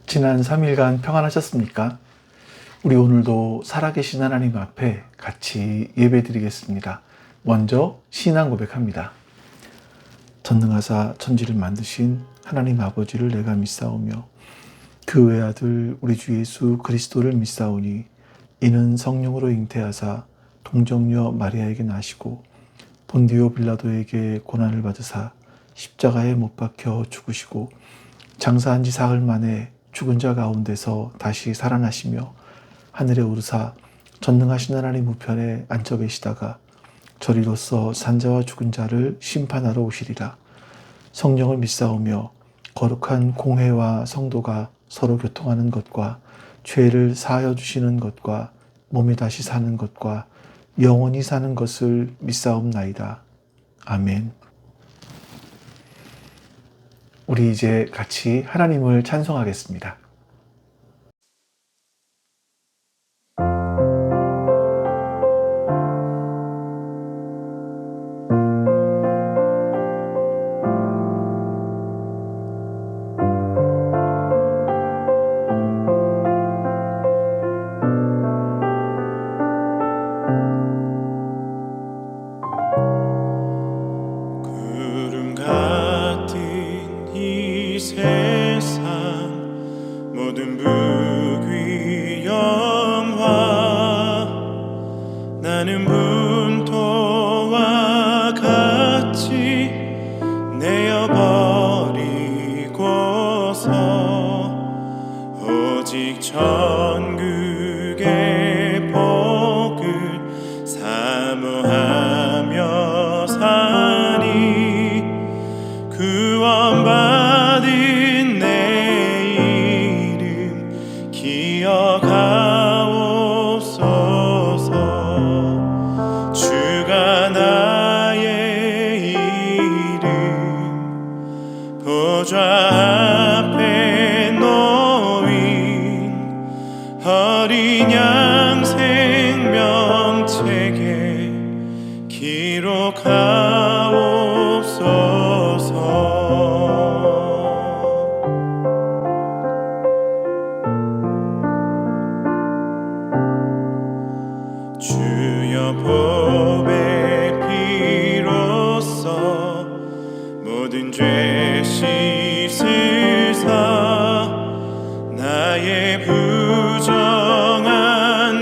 지난 3일간 평안하셨습니까? 우리 오늘도 살아계신 하나님 앞에 같이 예배드리겠습니다. 먼저 신앙 고백합니다. 전능하사 천지를 만드신 하나님 아버지를 내가 믿사오며 그 외아들 우리 주 예수 그리스도를 믿사오니 이는 성령으로 잉태하사 동정녀 마리아에게 나시고 본디오 빌라도에게 고난을 받으사 십자가에 못 박혀 죽으시고 장사한 지 사흘 만에 죽은 자 가운데서 다시 살아나시며 하늘에 오르사 전능하신 하나님 우편에 앉아 계시다가 저리로서 산자와 죽은 자를 심판하러 오시리라. 성령을 믿사오며 거룩한 공회와 성도가 서로 교통하는 것과 죄를 사하여 주시는 것과 몸이 다시 사는 것과 영원히 사는 것을 믿사옵나이다. 아멘. 우리 이제 같이 하나님을 찬송하겠습니다. 모든 부귀 영화 나는 문토와 같이 내어버리고서 오직 천국의 복을 사모하며 사니 구원받은 기억하옵소서. 주가 나의 이름 보좌 앞에 놓인 어린 양 생명책에 기록하옵소서. 주여 보배 피로써 모든 죄 씻으사 나의 부정한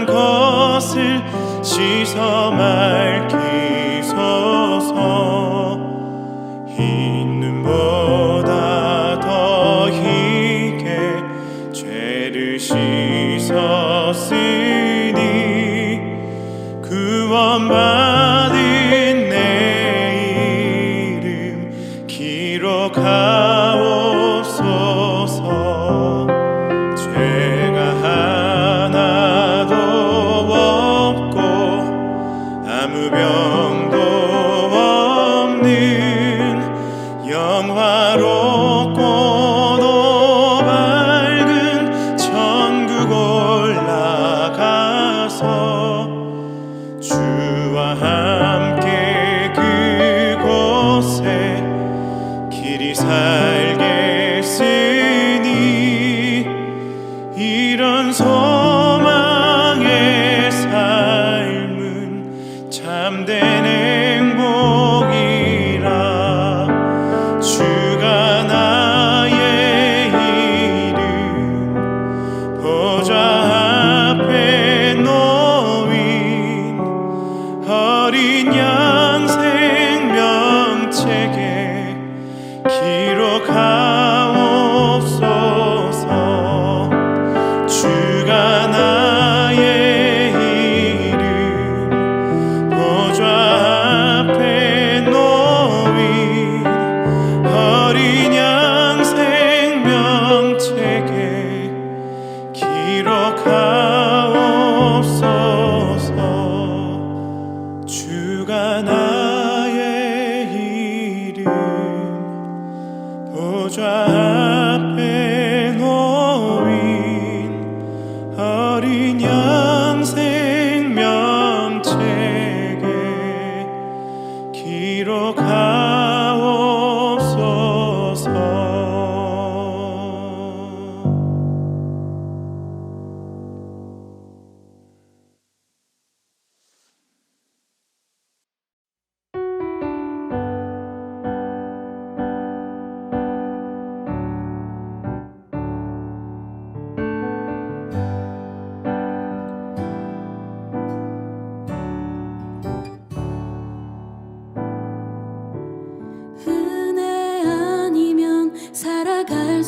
것을 씻어 맑히소서. 흰 눈보다 더 희게 죄를 씻었으니 구원받은 내 이름 기록하옵소서. 죄가 하나도 없고 아무 병도 없는 영화롭고도 밝은 천국 올라가서 주와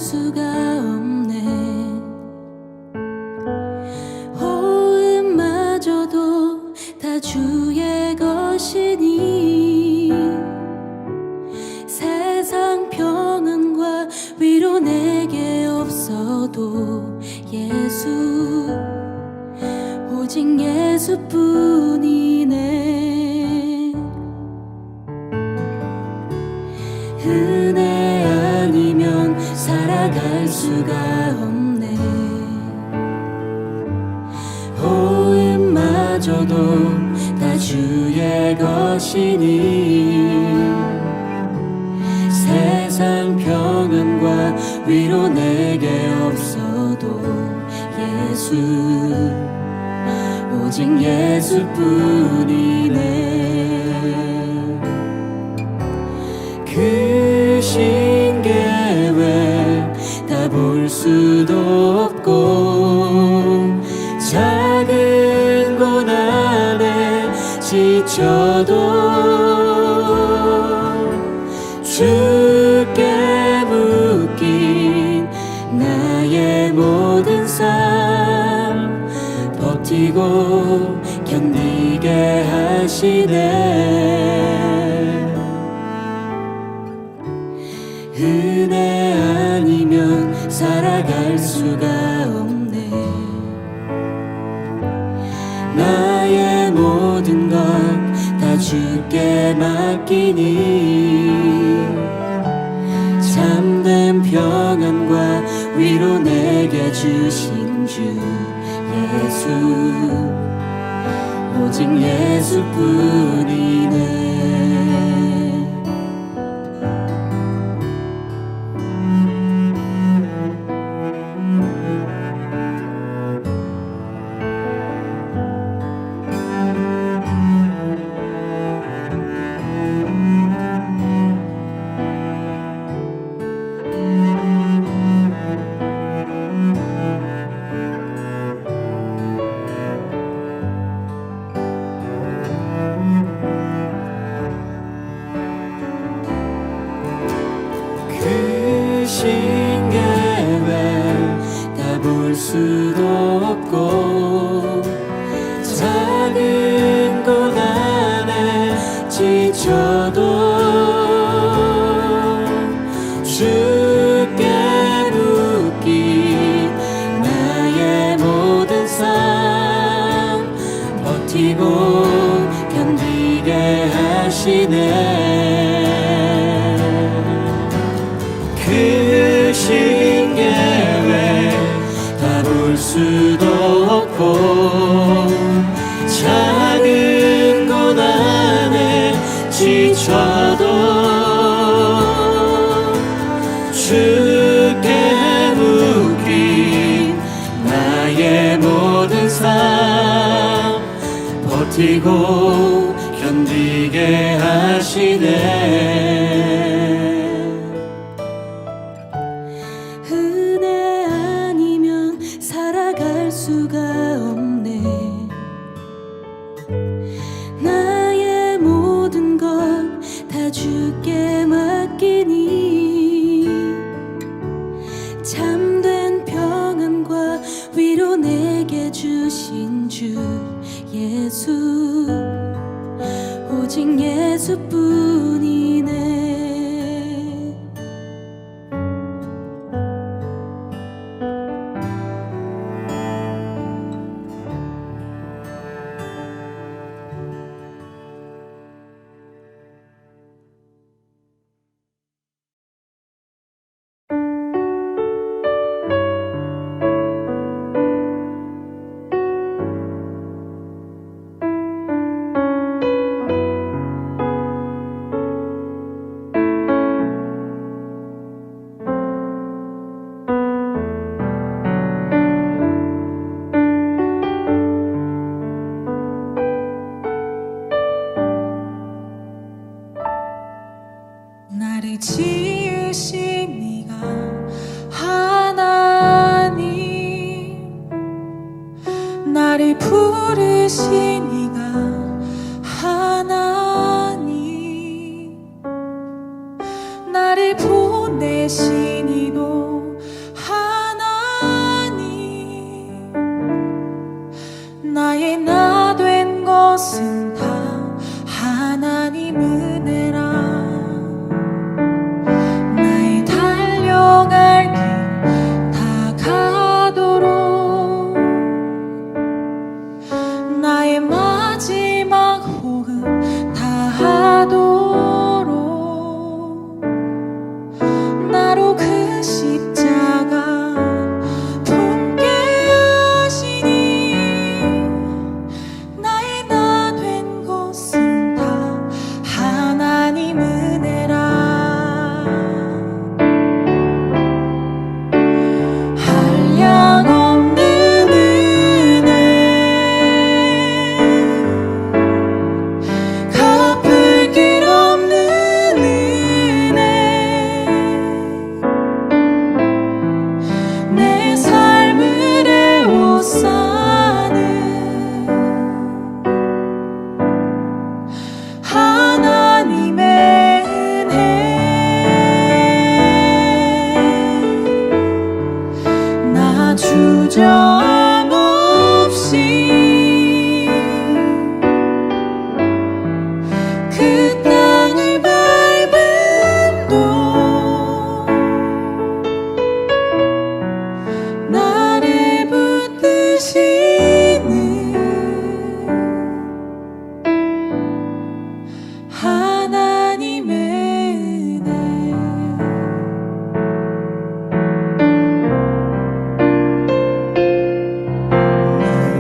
수가 없네. 호흡마저도 다 주의 것이니 세상 평안과 위로 내게 없어도 예수, 오직 예수뿐이네. 은혜 아니면 살아갈 수가 없네. 호흡마저도 다 주의 것이니 세상 평안과 위로 내게 없어도 예수, 오직 예수뿐이네. 그 신계획 다 볼 수도 없고 작은 고난에 지쳐도 주께 묶인 나의 모든 삶 버티고 견디게 하시네. 은혜 아니면 살아갈 수가 없네. 나의 모든 것 다 주께 맡기니 참된 평안과 위로 내게 주신 주 예수, 오직 예수뿐이네. 그 신계획 다 볼 수도 없고 작은 고난에 지쳐도 주께 묶인 나의 모든 삶 버티고 견디게 하시네. 그 신계획 다 볼 수도 없고 작은 고난에 지쳐도 주께 묶인 나의 모든 삶 버티고 견디게 하시네. 은혜 아니면 살아갈 수가 없네. 나의 모든 것 다 주께 맡기니 참된 평안과 위로 내게 주신 주 예수, 오직 예수뿐이네. 나를 지으신 이가 하나님, 나를 부르신 이가 하나님, 나를 보내신 이도 것은 다 하나님 은혜라. 나의 달려갈 길 다 가도록, 나의 마지막 호흡 다 하도록, 나로 그 십자가 품게 하시니, 나의 나 된 것은 다 하나님 은혜라. 한량없는 은혜, 갚을 길 없는 은혜, 내 삶을 에워싸는 하나님의 은혜. 나 주저함 없이 그 땅을 밟음도, 나를 붙드시는 하나님의 은혜.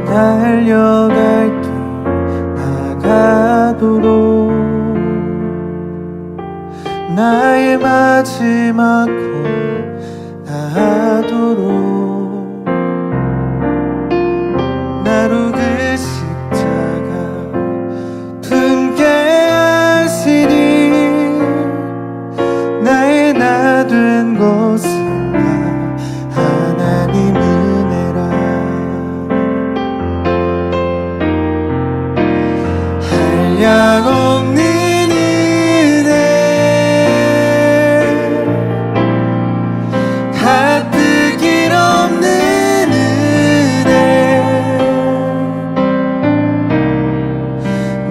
달려갈 길 나가도록, 나의 마지막 호흡 다하도록, 나로 그 십자가 품게 하시니, 나의 나 된 것은 다 하나님 은혜라. 한량없는 은혜, 갚을 길 없는 은혜,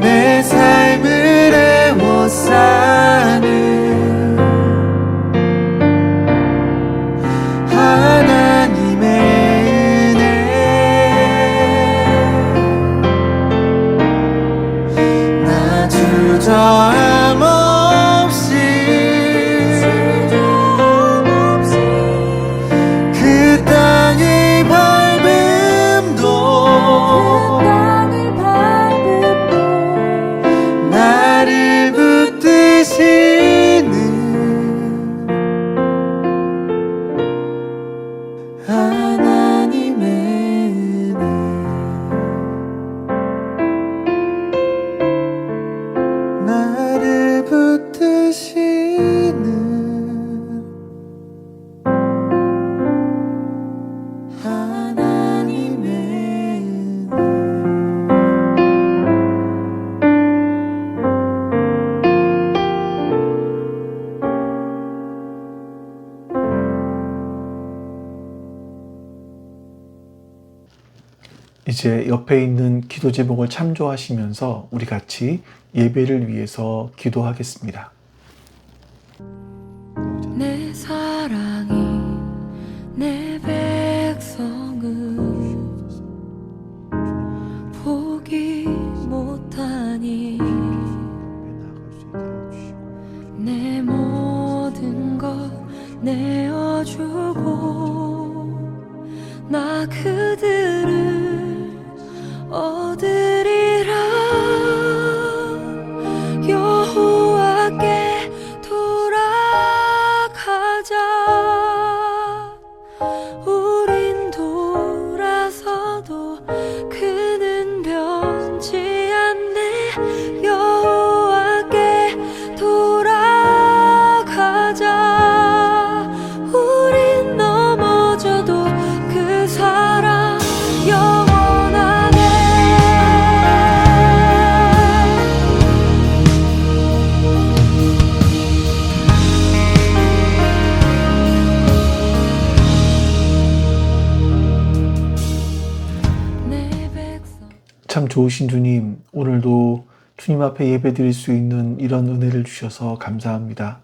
내 삶을 에워싸는 하나님의 은혜. 나 주저함 없이 그 땅을 밟음도, 나를 붙드시는 하나님의 은혜. 나를 붙드시는 하나님의 은혜. 이제 옆에 있는 기도 제목을 참조하시면서 우리 같이 예배를 위해서 기도하겠습니다. 내 사랑이 내 백성을 포기 못하니, 내 모든 것 내어주고 나 그들을 얻으리라. 여호와께 돌아가자. 우린 도 참 좋으신 주님, 오늘도 주님 앞에 예배드릴 수 있는 이런 은혜를 주셔서 감사합니다.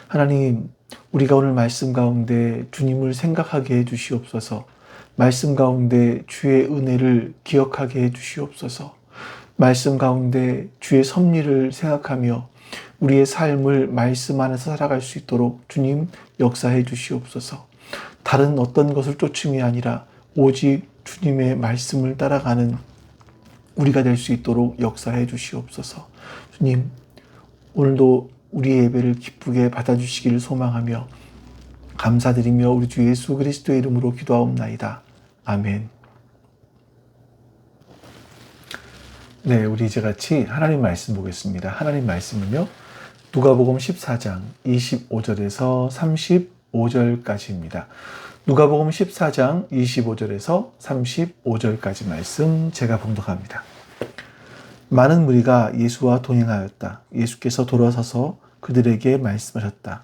하나님, 우리가 오늘 말씀 가운데 주님을 생각하게 해 주시옵소서. 말씀 가운데 주의 은혜를 기억하게 해 주시옵소서. 말씀 가운데 주의 섭리를 생각하며 우리의 삶을 말씀 안에서 살아갈 수 있도록 주님 역사해 주시옵소서. 다른 어떤 것을 쫓음이 아니라 오직 주님의 말씀을 따라가는 우리가 될 수 있도록 역사해 주시옵소서. 주님, 오늘도 우리의 예배를 기쁘게 받아주시기를 소망하며 감사드리며 우리 주 예수 그리스도의 이름으로 기도하옵나이다. 아멘. 네, 우리 이제 같이 하나님 말씀 보겠습니다. 하나님 말씀은요, 누가복음 14장 25절에서 35절까지입니다. 누가복음 14장 25절에서 35절까지 말씀 제가 봉독합니다. 많은 무리가 예수와 동행하였다. 예수께서 돌아서서 그들에게 말씀하셨다.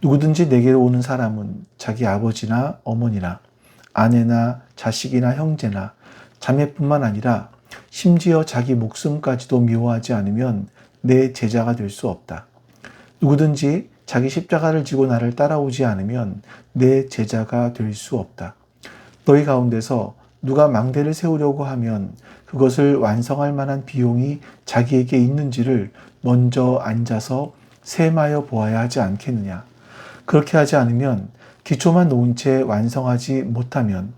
누구든지 내게로 오는 사람은 자기 아버지나 어머니나 아내나 자식이나 형제나 자매뿐만 아니라 심지어 자기 목숨까지도 미워하지 않으면 내 제자가 될 수 없다. 누구든지 자기 십자가를 지고 나를 따라오지 않으면 내 제자가 될 수 없다. 너희 가운데서 누가 망대를 세우려고 하면 그것을 완성할 만한 비용이 자기에게 있는지를 먼저 앉아서 셈하여 보아야 하지 않겠느냐. 그렇게 하지 않으면 기초만 놓은 채 완성하지 못하면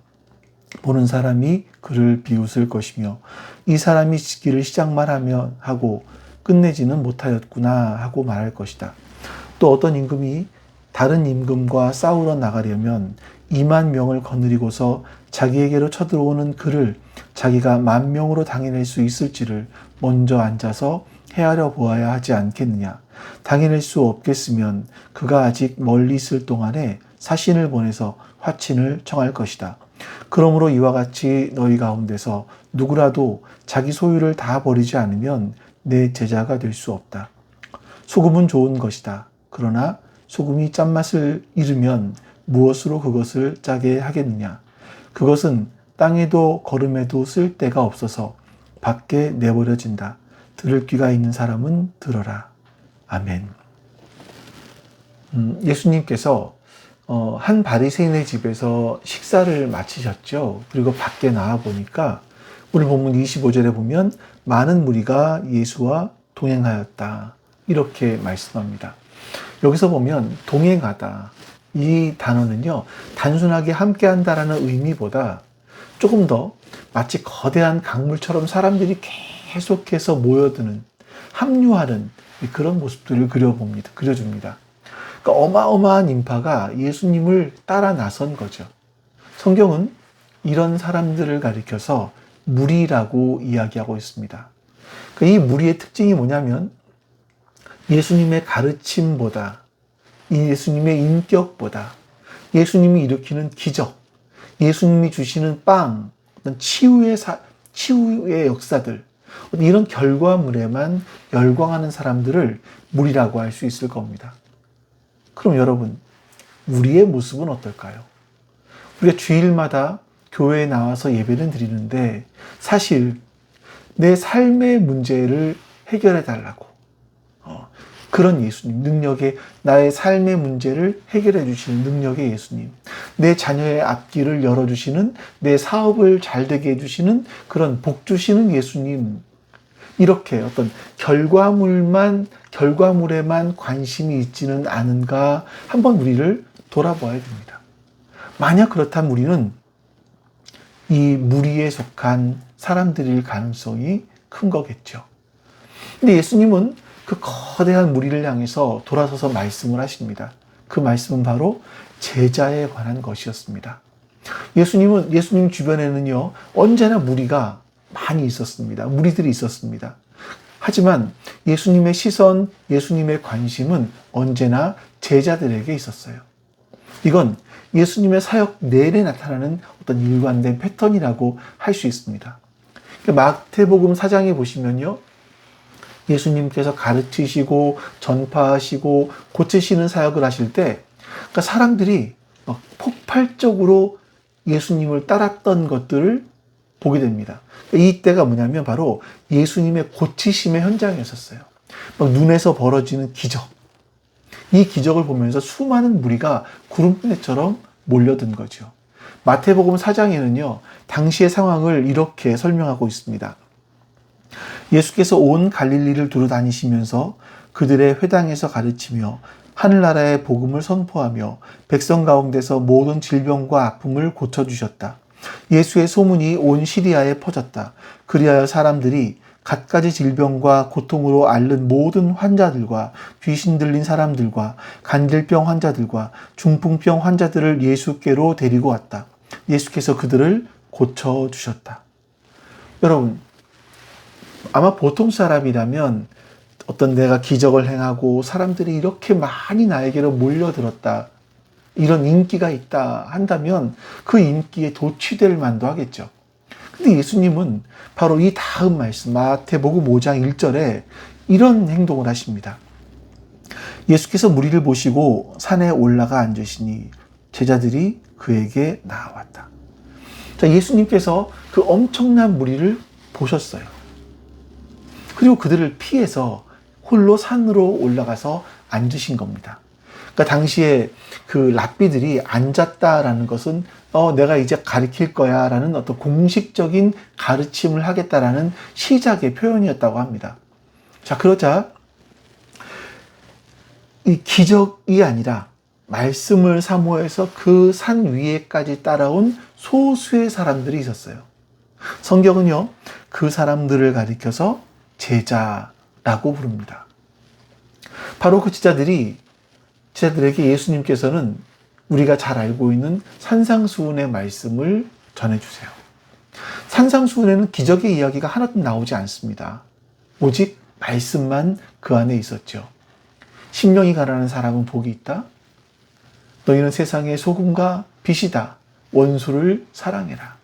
보는 사람이 그를 비웃을 것이며 이 사람이 짓기를 시작만 하면 하고 끝내지는 못하였구나 하고 말할 것이다. 또 어떤 임금이 다른 임금과 싸우러 나가려면 2만 명을 거느리고서 자기에게로 쳐들어오는 그를 자기가 10,000명으로 당해낼 수 있을지를 먼저 앉아서 헤아려 보아야 하지 않겠느냐. 당해낼 수 없겠으면 그가 아직 멀리 있을 동안에 사신을 보내서 화친을 청할 것이다. 그러므로 이와 같이 너희 가운데서 누구라도 자기 소유를 다 버리지 않으면 내 제자가 될 수 없다. 소금은 좋은 것이다. 그러나 소금이 짠맛을 잃으면 무엇으로 그것을 짜게 하겠느냐. 그것은 땅에도 거름에도 쓸 데가 없어서 밖에 내버려진다. 들을 귀가 있는 사람은 들어라. 아멘. 예수님께서 한 바리새인의 집에서 식사를 마치셨죠. 그리고 밖에 나와 보니까 오늘 본문 25절에 보면 많은 무리가 예수와 동행하였다. 이렇게 말씀합니다. 여기서 보면 동행하다. 이 단어는요, 단순하게 함께한다라는 의미보다 조금 더 마치 거대한 강물처럼 사람들이 계속해서 모여드는, 합류하는 그런 모습들을 그려줍니다. 그러니까 어마어마한 인파가 예수님을 따라 나선 거죠. 성경은 이런 사람들을 가리켜서 무리라고 이야기하고 있습니다. 그러니까 이 무리의 특징이 뭐냐면 예수님의 가르침보다, 예수님의 인격보다, 예수님이 일으키는 기적, 예수님이 주시는 빵, 어떤 치유의 역사들, 이런 결과물에만 열광하는 사람들을 무리라고 할 수 있을 겁니다. 그럼 여러분, 우리의 모습은 어떨까요? 우리가 주일마다 교회에 나와서 예배를 드리는데 사실 내 삶의 문제를 해결해 달라고 그런 예수님, 능력의, 나의 삶의 문제를 해결해 주시는 능력의 예수님, 내 자녀의 앞길을 열어주시는, 내 사업을 잘 되게 해주시는 그런 복 주시는 예수님, 이렇게 어떤 결과물에만 관심이 있지는 않은가 한번 우리를 돌아봐야 됩니다. 만약 그렇다면 우리는 이 무리에 속한 사람들일 가능성이 큰 거겠죠. 근데 예수님은 그 거대한 무리를 향해서 돌아서서 말씀을 하십니다. 그 말씀은 바로 제자에 관한 것이었습니다. 예수님 주변에는요, 언제나 무리가 많이 있었습니다. 무리들이 있었습니다. 하지만 예수님의 시선, 예수님의 관심은 언제나 제자들에게 있었어요. 이건 예수님의 사역 내내 나타나는 어떤 일관된 패턴이라고 할 수 있습니다. 마태복음 4장에 보시면요, 예수님께서 가르치시고 전파하시고 고치시는 사역을 하실 때 그러니까 사람들이 막 폭발적으로 예수님을 따랐던 것들을 보게 됩니다. 이때가 뭐냐면 바로 예수님의 고치심의 현장이었어요. 막 눈에서 벌어지는 기적. 이 기적을 보면서 수많은 무리가 구름대처럼 몰려든 거죠. 마태복음 4장에는요, 당시의 상황을 이렇게 설명하고 있습니다. 예수께서 온 갈릴리를 두루 다니시면서 그들의 회당에서 가르치며 하늘나라의 복음을 선포하며 백성 가운데서 모든 질병과 아픔을 고쳐주셨다. 예수의 소문이 온 시리아에 퍼졌다. 그리하여 사람들이 갖가지 질병과 고통으로 앓는 모든 환자들과 귀신 들린 사람들과 간질병 환자들과 중풍병 환자들을 예수께로 데리고 왔다. 예수께서 그들을 고쳐주셨다. 여러분, 아마 보통 사람이라면 어떤 내가 기적을 행하고 사람들이 이렇게 많이 나에게로 몰려들었다, 이런 인기가 있다 한다면 그 인기에 도취될 만도 하겠죠. 근데 예수님은 바로 이 다음 말씀, 마태복음 5장 1절에 이런 행동을 하십니다. 예수께서 무리를 보시고 산에 올라가 앉으시니 제자들이 그에게 나아왔다. 자, 예수님께서 그 엄청난 무리를 보셨어요. 그리고 그들을 피해서 홀로 산으로 올라가서 앉으신 겁니다. 그러니까 당시에 그 랍비들이 앉았다라는 것은 내가 이제 가르칠 거야 라는 어떤 공식적인 가르침을 하겠다라는 시작의 표현이었다고 합니다. 자, 그러자 이 기적이 아니라 말씀을 사모해서 그 산 위에까지 따라온 소수의 사람들이 있었어요. 성경은요, 그 사람들을 가리켜서 제자라고 부릅니다. 바로 그 제자들에게 예수님께서는 우리가 잘 알고 있는 산상수훈의 말씀을 전해주세요. 산상수훈에는 기적의 이야기가 하나도 나오지 않습니다. 오직 말씀만 그 안에 있었죠. 심령이 가난한 사람은 복이 있다. 너희는 세상의 소금과 빛이다. 원수를 사랑해라.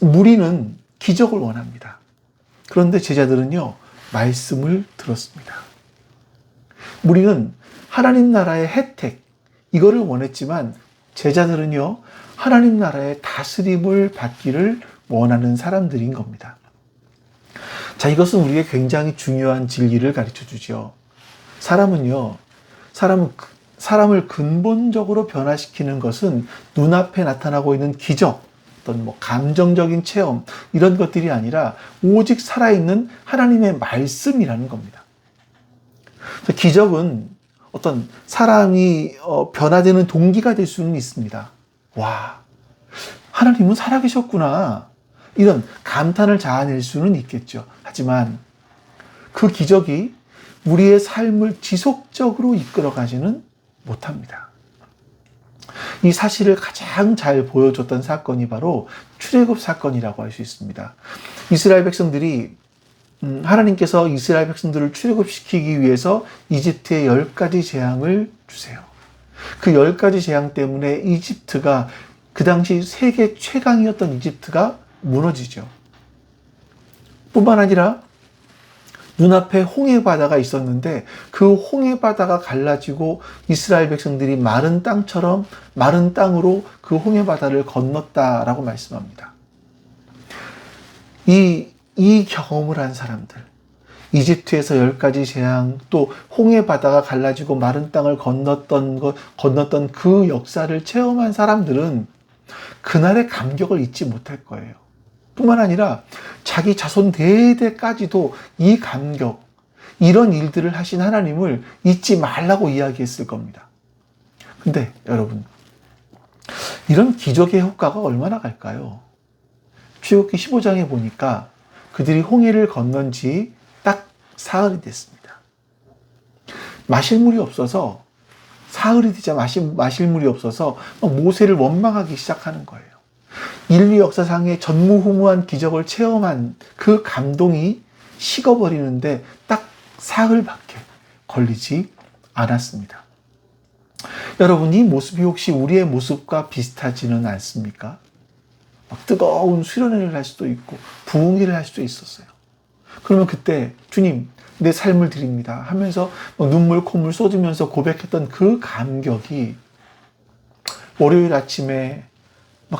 무리는 기적을 원합니다. 그런데 제자들은요, 말씀을 들었습니다. 우리는 하나님 나라의 혜택, 이거를 원했지만 제자들은요, 하나님 나라의 다스림을 받기를 원하는 사람들인 겁니다. 자, 이것은 우리에게 굉장히 중요한 진리를 가르쳐 주죠. 사람을 근본적으로 변화시키는 것은 눈앞에 나타나고 있는 기적, 어떤 감정적인 체험, 이런 것들이 아니라 오직 살아있는 하나님의 말씀이라는 겁니다. 기적은 어떤 사람이 변화되는 동기가 될 수는 있습니다. 와, 하나님은 살아계셨구나, 이런 감탄을 자아낼 수는 있겠죠. 하지만 그 기적이 우리의 삶을 지속적으로 이끌어가지는 못합니다. 이 사실을 가장 잘 보여줬던 사건이 바로 출애굽 사건이라고 할 수 있습니다. 이스라엘 백성들이 하나님께서 이스라엘 백성들을 출애굽시키기 위해서 이집트에 10가지 재앙을 주세요. 그 10가지 재앙 때문에 이집트가, 그 당시 세계 최강이었던 이집트가 무너지죠. 뿐만 아니라 눈앞에 홍해 바다가 있었는데 그 홍해 바다가 갈라지고 이스라엘 백성들이 마른 땅으로 그 홍해 바다를 건넜다라고 말씀합니다. 이 경험을 한 사람들, 이집트에서 10가지 재앙, 또 홍해 바다가 갈라지고 마른 땅을 건넜던 그 역사를 체험한 사람들은 그날의 감격을 잊지 못할 거예요. 뿐만 아니라 자기 자손 대대까지도 이 감격, 이런 일들을 하신 하나님을 잊지 말라고 이야기했을 겁니다. 근데 여러분, 이런 기적의 효과가 얼마나 갈까요? 출애굽기 15장에 보니까 그들이 홍해를 건넌 지 딱 사흘이 됐습니다. 마실 물이 없어서, 사흘이 되자 마실 물이 없어서 모세를 원망하기 시작하는 거예요. 인류 역사상의 전무후무한 기적을 체험한 그 감동이 식어버리는데 딱 사흘밖에 걸리지 않았습니다. 여러분, 이 모습이 혹시 우리의 모습과 비슷하지는 않습니까? 뜨거운 수련회를 할 수도 있고 부흥회를 할 수도 있었어요. 그러면 그때 주님, 내 삶을 드립니다 하면서 눈물 콧물 쏟으면서 고백했던 그 감격이 월요일 아침에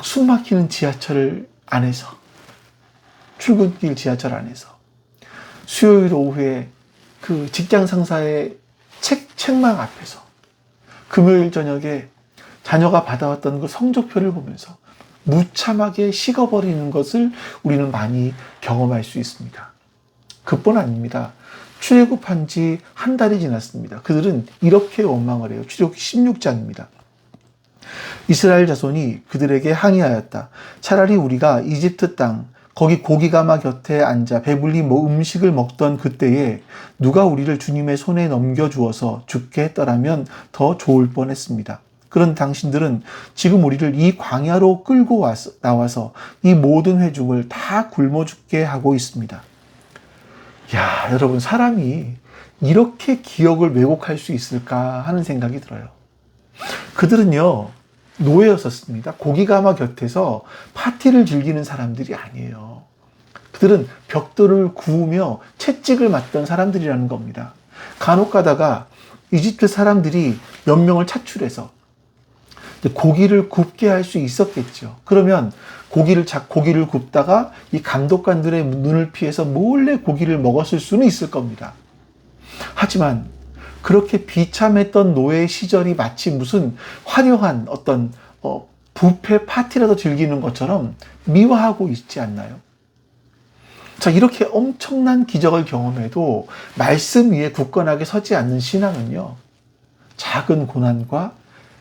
숨막히는 지하철을 안에서, 출근길 지하철 안에서, 수요일 오후에 그 직장 상사의 책망 앞에서, 금요일 저녁에 자녀가 받아왔던 그 성적표를 보면서 무참하게 식어버리는 것을 우리는 많이 경험할 수 있습니다. 그뿐 아닙니다. 출애굽한 지 한 달이 지났습니다. 그들은 이렇게 원망을 해요. 출애굽기 16장입니다. 이스라엘 자손이 그들에게 항의하였다. 차라리 우리가 이집트 땅 거기 고기가마 곁에 앉아 배불리 음식을 먹던 그때에 누가 우리를 주님의 손에 넘겨주어서 죽게 했더라면 더 좋을 뻔했습니다. 그런 당신들은 지금 우리를 이 광야로 끌고 나와서 이 모든 회중을 다 굶어 죽게 하고 있습니다. 야, 여러분, 사람이 이렇게 기억을 왜곡할 수 있을까 하는 생각이 들어요. 그들은요, 노예였었습니다. 고기가마 곁에서 파티를 즐기는 사람들이 아니에요. 그들은 벽돌을 구우며 채찍을 맞던 사람들이라는 겁니다. 간혹 가다가 이집트 사람들이 몇 명을 차출해서 고기를 굽게 할 수 있었겠죠. 그러면 고기를 굽다가 이 감독관들의 눈을 피해서 몰래 고기를 먹었을 수는 있을 겁니다. 하지만 그렇게 비참했던 노예 시절이 마치 무슨 화려한 어떤 뷔페 파티라도 즐기는 것처럼 미화하고 있지 않나요? 자, 이렇게 엄청난 기적을 경험해도 말씀 위에 굳건하게 서지 않는 신앙은요, 작은 고난과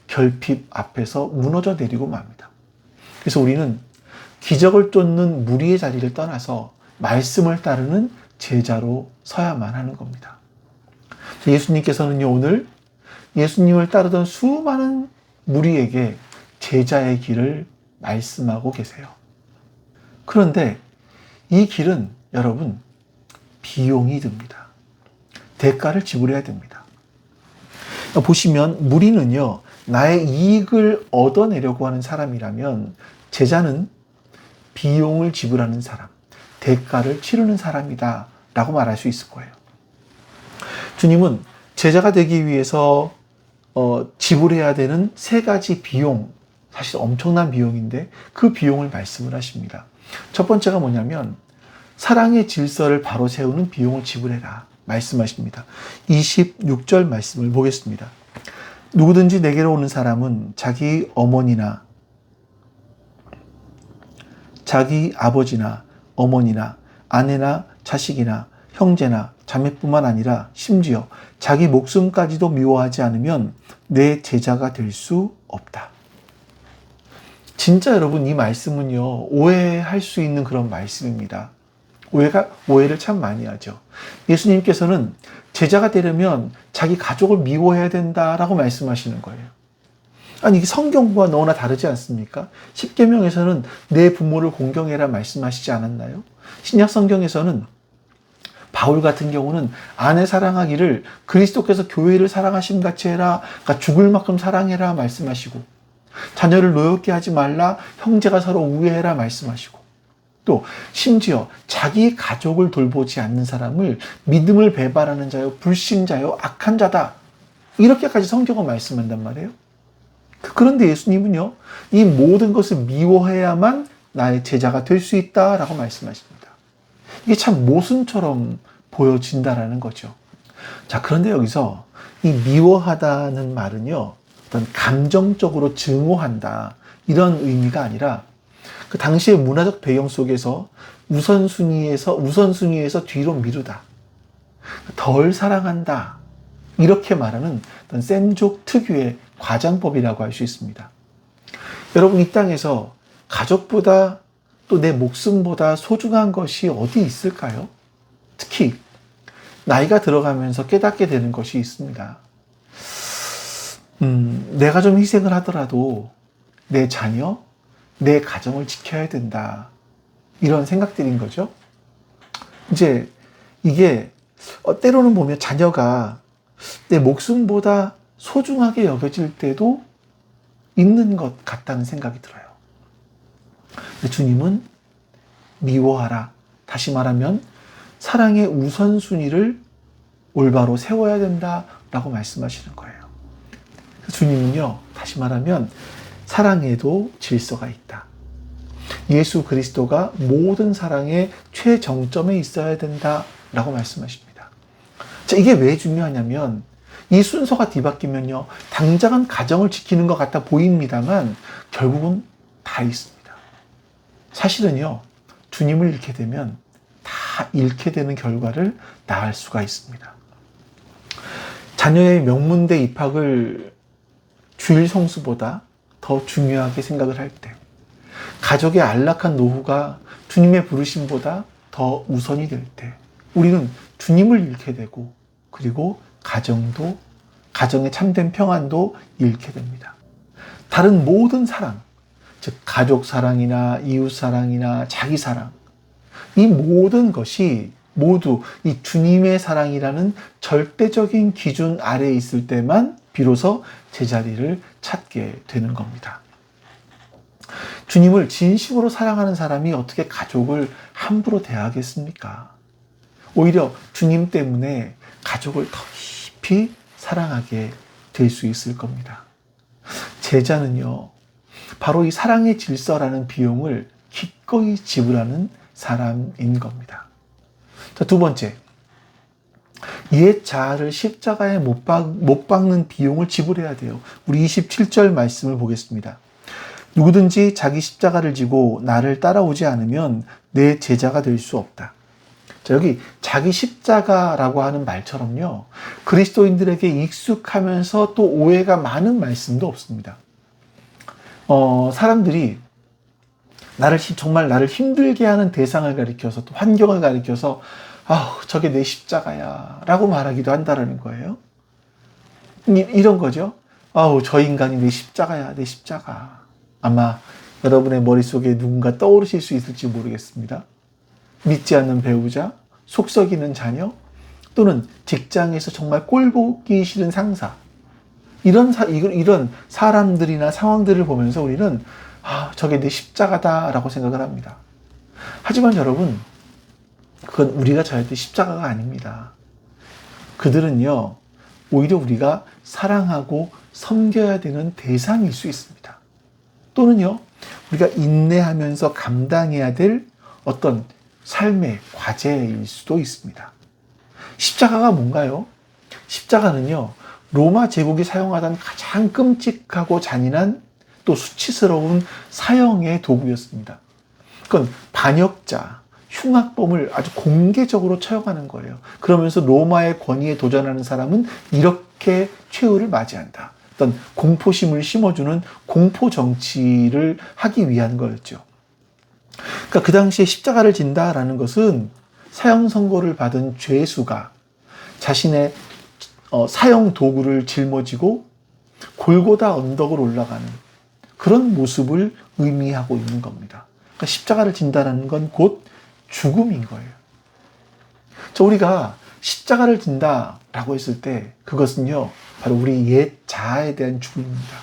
결핍 앞에서 무너져 내리고 맙니다. 그래서 우리는 기적을 쫓는 무리의 자리를 떠나서 말씀을 따르는 제자로 서야만 하는 겁니다. 예수님께서는요, 오늘 예수님을 따르던 수많은 무리에게 제자의 길을 말씀하고 계세요. 그런데 이 길은 여러분, 비용이 듭니다. 대가를 지불해야 됩니다. 보시면 무리는요, 나의 이익을 얻어내려고 하는 사람이라면 제자는 비용을 지불하는 사람, 대가를 치르는 사람이다 라고 말할 수 있을 거예요. 주님은 제자가 되기 위해서 지불해야 되는 세 가지 비용, 사실 엄청난 비용인데 그 비용을 말씀을 하십니다. 첫 번째가 뭐냐면 사랑의 질서를 바로 세우는 비용을 지불해라 말씀하십니다. 26절 말씀을 보겠습니다. 누구든지 내게로 오는 사람은 자기 어머니나 자기 아버지나 어머니나 아내나 자식이나 형제나 자매뿐만 아니라 심지어 자기 목숨까지도 미워하지 않으면 내 제자가 될 수 없다. 진짜 여러분, 이 말씀은요, 오해할 수 있는 그런 말씀입니다. 오해를 참 많이 하죠. 예수님께서는 제자가 되려면 자기 가족을 미워해야 된다라고 말씀하시는 거예요. 아니, 이게 성경과 너무나 다르지 않습니까? 십계명에서는 내 부모를 공경해라 말씀하시지 않았나요? 신약 성경에서는 바울 같은 경우는 아내 사랑하기를 그리스도께서 교회를 사랑하심 같이 해라, 그러니까 죽을 만큼 사랑해라 말씀하시고, 자녀를 노엽게 하지 말라, 형제가 서로 우애해라 말씀하시고, 또 심지어 자기 가족을 돌보지 않는 사람을 믿음을 배반하는 자요, 불신자요, 악한 자다, 이렇게까지 성경은 말씀한단 말이에요. 그런데 예수님은요, 이 모든 것을 미워해야만 나의 제자가 될 수 있다라고 말씀하십니다. 이게 참 모순처럼 보여진다라는 거죠. 자, 그런데 여기서 이 미워하다는 말은요, 어떤 감정적으로 증오한다, 이런 의미가 아니라 그 당시의 문화적 배경 속에서 우선순위에서 뒤로 미루다, 덜 사랑한다, 이렇게 말하는 어떤 센족 특유의 과장법이라고 할 수 있습니다. 여러분, 이 땅에서 가족보다 또 내 목숨보다 소중한 것이 어디 있을까요? 특히 나이가 들어가면서 깨닫게 되는 것이 있습니다. 내가 좀 희생을 하더라도 내 자녀, 내 가정을 지켜야 된다, 이런 생각들인 거죠. 이제 이게 때로는 보면 자녀가 내 목숨보다 소중하게 여겨질 때도 있는 것 같다는 생각이 들어요. 근데 주님은 미워하라, 다시 말하면 사랑의 우선순위를 올바로 세워야 된다라고 말씀하시는 거예요. 주님은요, 다시 말하면 사랑에도 질서가 있다. 예수 그리스도가 모든 사랑의 최정점에 있어야 된다라고 말씀하십니다. 자, 이게 왜 중요하냐면 이 순서가 뒤바뀌면요, 당장은 가정을 지키는 것 같아 보입니다만 결국은 다 있습니다. 사실은요, 주님을 잃게 되면 다 잃게 되는 결과를 낳을 수가 있습니다. 자녀의 명문대 입학을 주일 성수보다 더 중요하게 생각을 할 때, 가족의 안락한 노후가 주님의 부르심보다 더 우선이 될 때, 우리는 주님을 잃게 되고, 그리고 가정의 참된 평안도 잃게 됩니다. 다른 모든 사랑, 즉 가족 사랑이나 이웃 사랑이나 자기 사랑, 이 모든 것이 모두 이 주님의 사랑이라는 절대적인 기준 아래에 있을 때만 비로소 제자리를 찾게 되는 겁니다. 주님을 진심으로 사랑하는 사람이 어떻게 가족을 함부로 대하겠습니까? 오히려 주님 때문에 가족을 더 깊이 사랑하게 될 수 있을 겁니다. 제자는요, 바로 이 사랑의 질서라는 비용을 기꺼이 지불하는 사람인 겁니다. 자, 두 번째, 옛 자아를 십자가에 못 박는 비용을 지불해야 돼요. 우리 27절 말씀을 보겠습니다. 누구든지 자기 십자가를 지고 나를 따라오지 않으면 내 제자가 될 수 없다. 자, 여기 자기 십자가라고 하는 말처럼요, 그리스도인들에게 익숙하면서 또 오해가 많은 말씀도 없습니다. 사람들이 정말 나를 힘들게 하는 대상을 가리켜서, 또 환경을 가리켜서 저게 내 십자가야 라고 말하기도 한다는 거예요. 이런 거죠. 저 인간이 내 십자가야, 내 십자가. 아마 여러분의 머릿속에 누군가 떠오르실 수 있을지 모르겠습니다. 믿지 않는 배우자, 속 썩이는 자녀, 또는 직장에서 정말 꼴 보기 싫은 상사, 이런 사람들이나 상황들을 보면서 우리는 저게 내 십자가다라고 생각을 합니다. 하지만 여러분, 그건 우리가 져야 될 십자가가 아닙니다. 그들은요, 오히려 우리가 사랑하고 섬겨야 되는 대상일 수 있습니다. 또는요, 우리가 인내하면서 감당해야 될 어떤 삶의 과제일 수도 있습니다. 십자가가 뭔가요? 십자가는요, 로마 제국이 사용하던 가장 끔찍하고 잔인한 또 수치스러운 사형의 도구였습니다. 그건 반역자, 흉악범을 아주 공개적으로 처형하는 거예요. 그러면서 로마의 권위에 도전하는 사람은 이렇게 최후를 맞이한다. 어떤 공포심을 심어주는 공포 정치를 하기 위한 거였죠. 그러니까 그 당시에 십자가를 진다라는 것은 사형 선고를 받은 죄수가 자신의 사형 도구를 짊어지고 골고다 언덕을 올라가는 그런 모습을 의미하고 있는 겁니다. 그러니까 십자가를 진다라는 건 곧 죽음인 거예요. 우리가 십자가를 진다라고 했을 때 그것은요, 바로 우리 옛 자아에 대한 죽음입니다.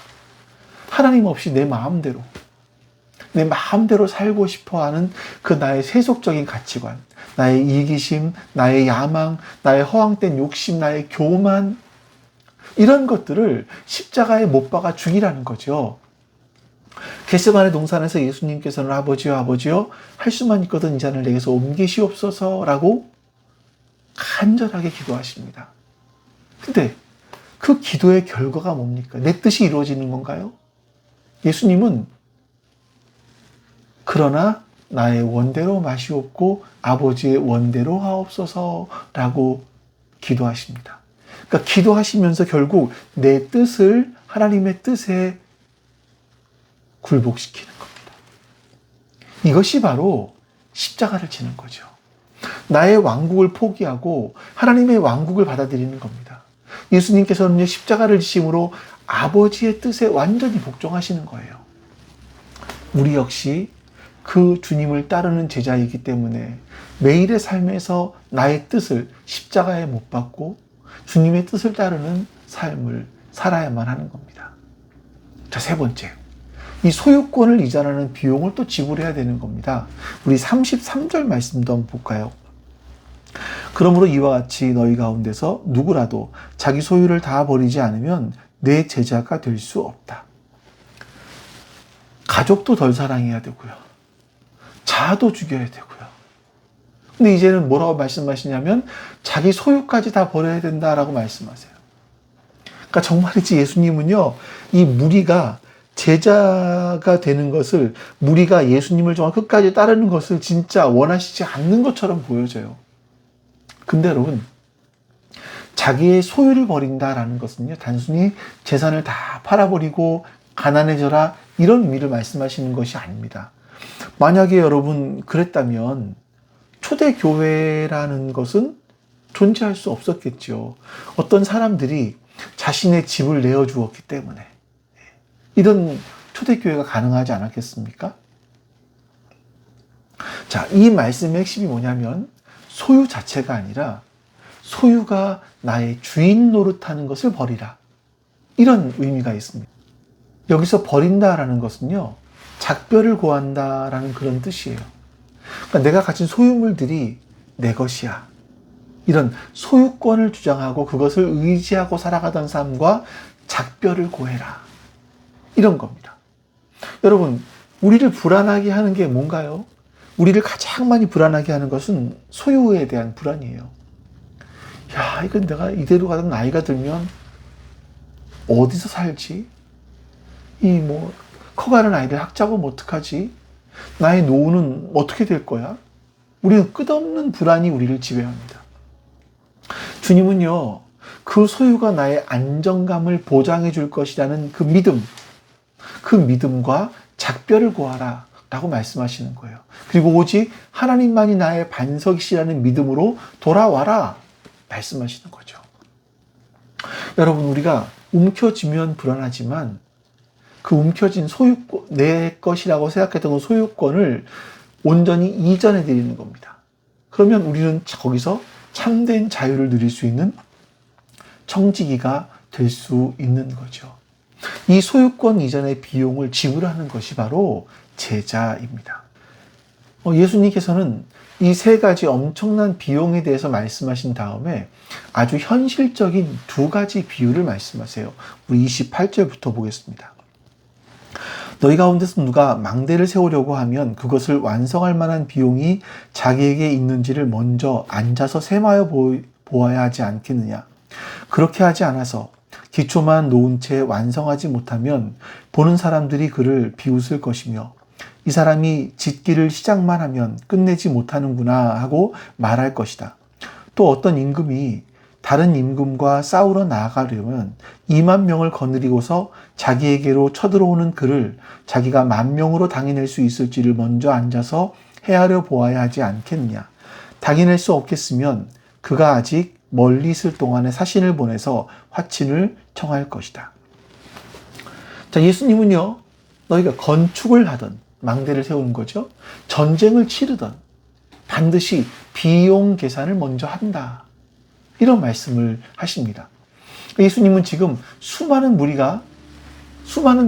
하나님 없이 내 마음대로 살고 싶어하는 그 나의 세속적인 가치관, 나의 이기심, 나의 야망, 나의 허황된 욕심, 나의 교만, 이런 것들을 십자가에 못 박아 죽이라는 거죠. 겟세마네 동산에서 예수님께서는 아버지여 할 수만 있거든 이 잔을 내게서 옮기시옵소서라고 간절하게 기도하십니다. 근데 그 기도의 결과가 뭡니까? 내 뜻이 이루어지는 건가요? 예수님은 그러나 나의 원대로 마시옵고 아버지의 원대로 하옵소서라고 기도하십니다. 그러니까 기도하시면서 결국 내 뜻을 하나님의 뜻에 굴복시키는 겁니다. 이것이 바로 십자가를 지는 거죠. 나의 왕국을 포기하고 하나님의 왕국을 받아들이는 겁니다. 예수님께서는 십자가를 지심으로 아버지의 뜻에 완전히 복종하시는 거예요. 우리 역시 그 주님을 따르는 제자이기 때문에 매일의 삶에서 나의 뜻을 십자가에 못 박고 주님의 뜻을 따르는 삶을 살아야만 하는 겁니다. 자, 세 번째. 이 소유권을 이전하는 비용을 또 지불해야 되는 겁니다. 우리 33절 말씀도 한번 볼까요? 그러므로 이와 같이 너희 가운데서 누구라도 자기 소유를 다 버리지 않으면 내 제자가 될 수 없다. 가족도 덜 사랑해야 되고요. 자아도 죽여야 되고요. 근데 이제는 뭐라고 말씀하시냐면 자기 소유까지 다 버려야 된다라고 말씀하세요. 그러니까 정말이지 예수님은요, 이 무리가 제자가 되는 것을, 무리가 예수님을 정말 끝까지 따르는 것을 진짜 원하시지 않는 것처럼 보여져요. 근데 여러분, 자기의 소유를 버린다라는 것은요, 단순히 재산을 다 팔아버리고 가난해져라 이런 의미를 말씀하시는 것이 아닙니다. 만약에 여러분 그랬다면 초대교회라는 것은 존재할 수 없었겠죠. 어떤 사람들이 자신의 집을 내어주었기 때문에 이런 초대교회가 가능하지 않았겠습니까? 자, 이 말씀의 핵심이 뭐냐면 소유 자체가 아니라 소유가 나의 주인 노릇하는 것을 버리라. 이런 의미가 있습니다. 여기서 버린다라는 것은요, 작별을 고한다라는 그런 뜻이에요. 그러니까 내가 가진 소유물들이 내 것이야. 이런 소유권을 주장하고 그것을 의지하고 살아가던 삶과 작별을 고해라. 이런 겁니다. 여러분, 우리를 불안하게 하는 게 뭔가요? 우리를 가장 많이 불안하게 하는 것은 소유에 대한 불안이에요. 야, 이건 내가 이대로 가다 나이가 들면 어디서 살지? 커가는 아이들 학자금 어떡하지? 나의 노후는 어떻게 될 거야? 우리는 끝없는 불안이 우리를 지배합니다. 주님은요, 그 소유가 나의 안정감을 보장해 줄 것이라는 그 믿음과 작별을 고하라 라고 말씀하시는 거예요. 그리고 오직 하나님만이 나의 반석이시라는 믿음으로 돌아와라 말씀하시는 거죠. 여러분, 우리가 움켜쥐면 불안하지만 그 움켜진 소유권, 내 것이라고 생각했던 그 소유권을 온전히 이전해 드리는 겁니다. 그러면 우리는 거기서 참된 자유를 누릴 수 있는 청지기가 될 수 있는 거죠. 이 소유권 이전의 비용을 지불하는 것이 바로 제자입니다. 예수님께서는 이 세 가지 엄청난 비용에 대해서 말씀하신 다음에 아주 현실적인 두 가지 비유를 말씀하세요. 우리 28절부터 보겠습니다. 너희 가운데서 누가 망대를 세우려고 하면 그것을 완성할 만한 비용이 자기에게 있는지를 먼저 앉아서 셈하여 보아야 하지 않겠느냐. 그렇게 하지 않아서 기초만 놓은 채 완성하지 못하면 보는 사람들이 그를 비웃을 것이며 이 사람이 짓기를 시작만 하면 끝내지 못하는구나 하고 말할 것이다. 또 어떤 임금이 다른 임금과 싸우러 나아가려면 2만 명을 거느리고서 자기에게로 쳐들어오는 그를 자기가 10,000명으로 당해낼 수 있을지를 먼저 앉아서 헤아려 보아야 하지 않겠느냐. 당해낼 수 없겠으면 그가 아직 멀리 있을 동안에 사신을 보내서 화친을 청할 것이다. 자, 예수님은요, 너희가 건축을 하든 망대를 세우는 거죠. 전쟁을 치르든 반드시 비용 계산을 먼저 한다. 이런 말씀을 하십니다. 예수님은 지금 수많은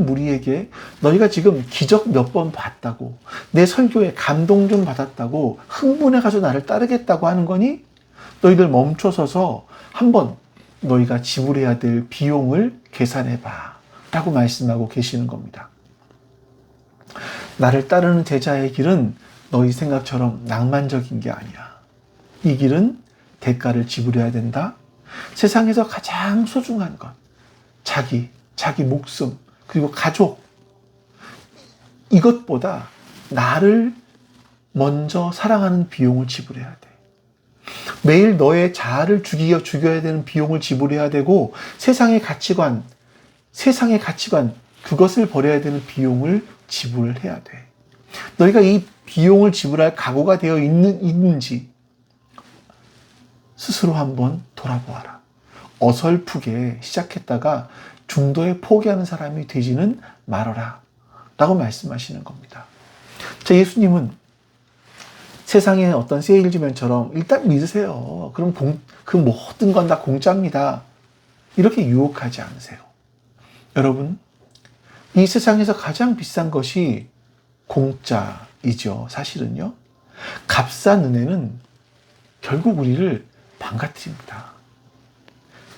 무리에게 너희가 지금 기적 몇 번 봤다고, 내 설교에 감동 좀 받았다고, 흥분해가지고 나를 따르겠다고 하는 거니? 너희들 멈춰서서 한번 너희가 지불해야 될 비용을 계산해봐 라고 말씀하고 계시는 겁니다. 나를 따르는 제자의 길은 너희 생각처럼 낭만적인 게 아니야. 이 길은 대가를 지불해야 된다. 세상에서 가장 소중한 것, 자기 목숨, 그리고 가족, 이것보다 나를 먼저 사랑하는 비용을 지불해야 돼. 매일 너의 자아를 죽여야 되는 비용을 지불해야 되고, 세상의 가치관, 그것을 버려야 되는 비용을 지불해야 돼. 너희가 이 비용을 지불할 각오가 되어 있는지 스스로 한번 돌아보아라. 어설프게 시작했다가 중도에 포기하는 사람이 되지는 말아라 라고 말씀하시는 겁니다. 자, 예수님은 세상의 어떤 세일즈맨처럼 일단 믿으세요. 그럼 그 모든 건 다 공짜입니다. 이렇게 유혹하지 않으세요. 여러분, 이 세상에서 가장 비싼 것이 공짜이죠. 사실은요. 값싼 은혜는 결국 우리를 망가뜨립니다.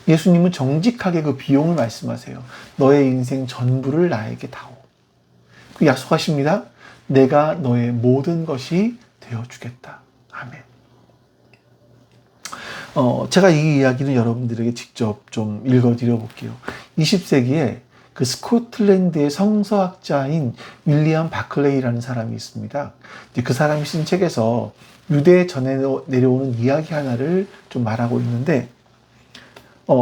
예수님은 정직하게 그 비용을 말씀하세요. 너의 인생 전부를 나에게 다오. 그 약속하십니다. 내가 너의 모든 것이 되어주겠다. 아멘. 제가 이 이야기는 여러분들에게 직접 좀 읽어드려 볼게요. 20세기에 그 스코틀랜드의 성서학자인 윌리엄 바클레이라는 사람이 있습니다. 그 사람이 쓴 책에서 유대에 전해 내려오는 이야기 하나를 좀 말하고 있는데,